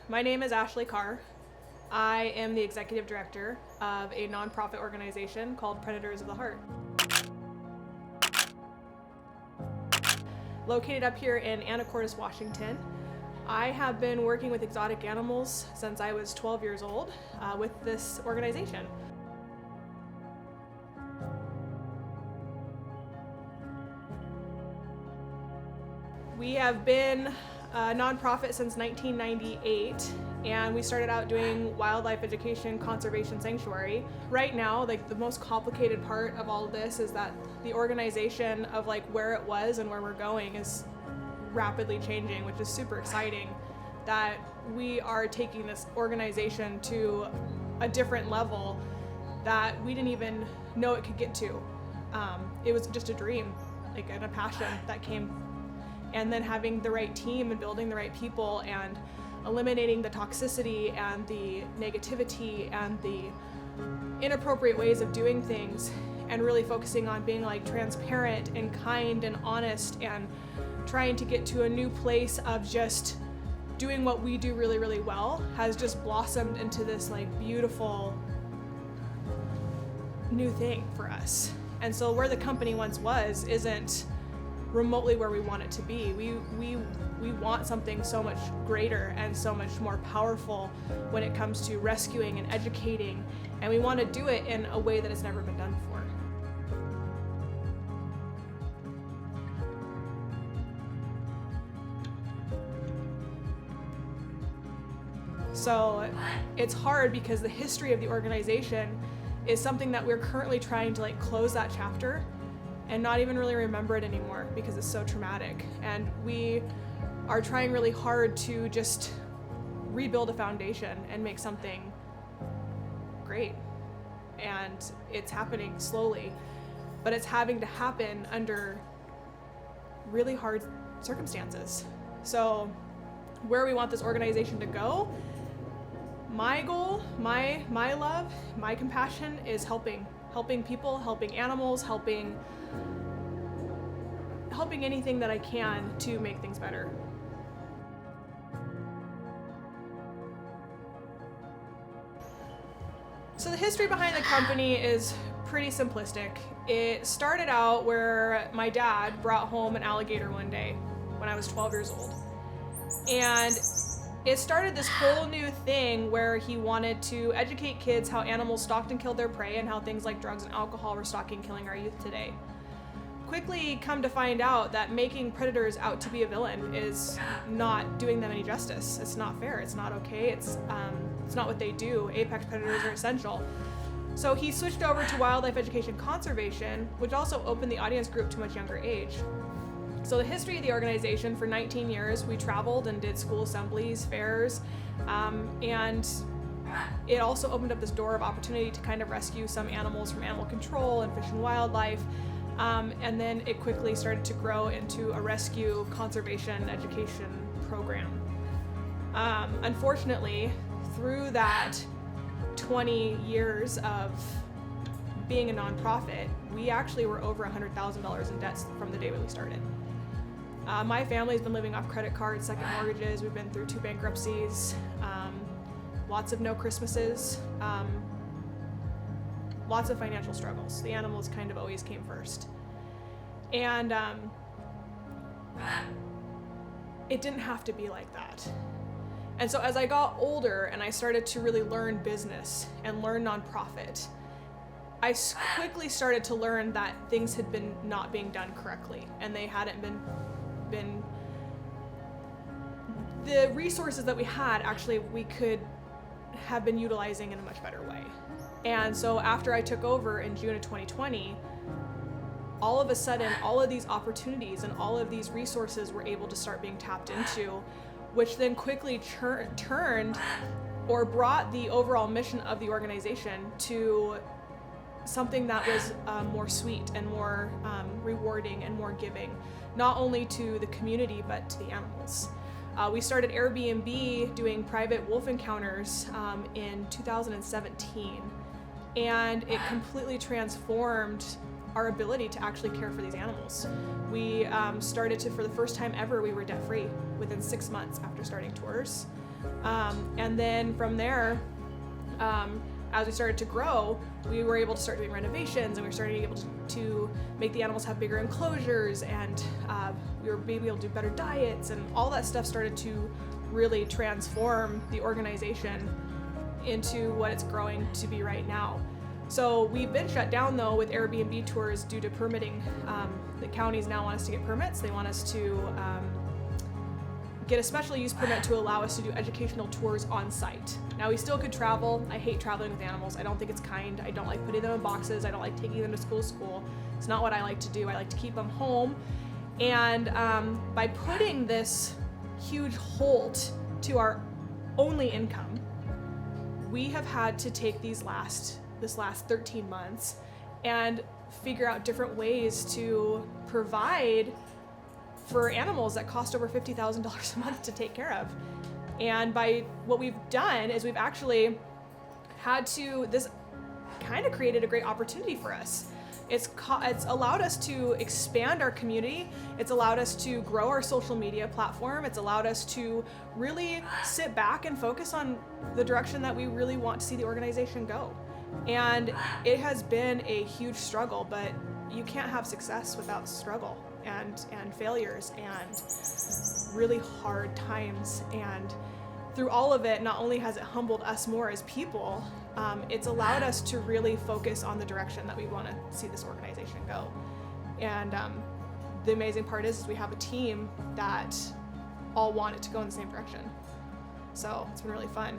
My name is Ashley Carr. I am the Executive Director of a nonprofit organization called Predators of the Heart. Located up here in Anacortes, Washington, I have been working with exotic animals since I was 12 years old with this organization. We have been a nonprofit since 1998, and we started out doing wildlife education, conservation, sanctuary. Right now, the most complicated part of all of this is that the organization of where it was and where we're going is rapidly changing, which is super exciting. That we are taking this organization to a different level that we didn't even know it could get to. It was just a dream, and a passion that came. And then having the right team and building the right people and eliminating the toxicity and the negativity and the inappropriate ways of doing things, and really focusing on being transparent and kind and honest and trying to get to a new place of just doing what we do really, really well has just blossomed into this beautiful new thing for us. And so where the company once was isn't remotely where we want it to be. We want something so much greater and so much more powerful when it comes to rescuing and educating, and we want to do it in a way that has never been done before. So it's hard because the history of the organization is something that we're currently trying to close that chapter and not even really remember it anymore because it's so traumatic. And we are trying really hard to just rebuild a foundation and make something great. And it's happening slowly, but it's having to happen under really hard circumstances. So where we want this organization to go, my goal, my love, my compassion is helping people, helping animals, helping anything that I can to make things better. So the history behind the company is pretty simplistic. It started out where my dad brought home an alligator one day when I was 12 years old. And it started this whole new thing where he wanted to educate kids how animals stalked and killed their prey and how things like drugs and alcohol were stalking and killing our youth today. Quickly come to find out that making predators out to be a villain is not doing them any justice. It's not fair, it's not okay, it's not what they do. Apex predators are essential. So he switched over to wildlife education conservation, which also opened the audience group to a much younger age. So the history of the organization, for 19 years, we traveled and did school assemblies, fairs, and it also opened up this door of opportunity to kind of rescue some animals from animal control and fish and wildlife. And then it quickly started to grow into a rescue conservation education program. Unfortunately, through that 20 years of being a nonprofit, we actually were over $100,000 in debts from the day when we started. My family's been living off credit cards, second mortgages. We've been through 2 bankruptcies, lots of no Christmases, lots of financial struggles. The animals kind of always came first. And it didn't have to be like that. And so as I got older and I started to really learn business and learn nonprofit, I quickly started to learn that things had been not being done correctly, and they hadn't been the resources that we had, actually we could have been utilizing in a much better way. And so after I took over in June of 2020, all of a sudden all of these opportunities and all of these resources were able to start being tapped into, which then quickly turned or brought the overall mission of the organization to something that was more sweet and more rewarding and more giving, not only to the community but to the animals. We started Airbnb doing private wolf encounters in 2017, and it completely transformed our ability to actually care for these animals. We started to, for the first time ever, we were debt-free within 6 months after starting tours. And then from there, as we started to grow, we were able to start doing renovations, and we were starting able to make the animals have bigger enclosures, and we were maybe able to do better diets, and all that stuff started to really transform the organization into what it's growing to be right now. So we've been shut down though with Airbnb tours due to permitting. The counties now want us to get permits. They want us to get a special use permit to allow us to do educational tours on site. Now we still could travel. I hate traveling with animals. I don't think it's kind. I don't like putting them in boxes. I don't like taking them to school. It's not what I like to do. I like to keep them home. And by putting this huge halt to our only income, we have had to take this last 13 months and figure out different ways to provide for animals that cost over $50,000 a month to take care of. And by what we've done is we've actually this kind of created a great opportunity for us. It's allowed us to expand our community. It's allowed us to grow our social media platform. It's allowed us to really sit back and focus on the direction that we really want to see the organization go. And it has been a huge struggle, but you can't have success without struggle and failures and really hard times. And through all of it, not only has it humbled us more as people, it's allowed us to really focus on the direction that we want to see this organization go. And the amazing part is we have a team that all want it to go in the same direction. So it's been really fun.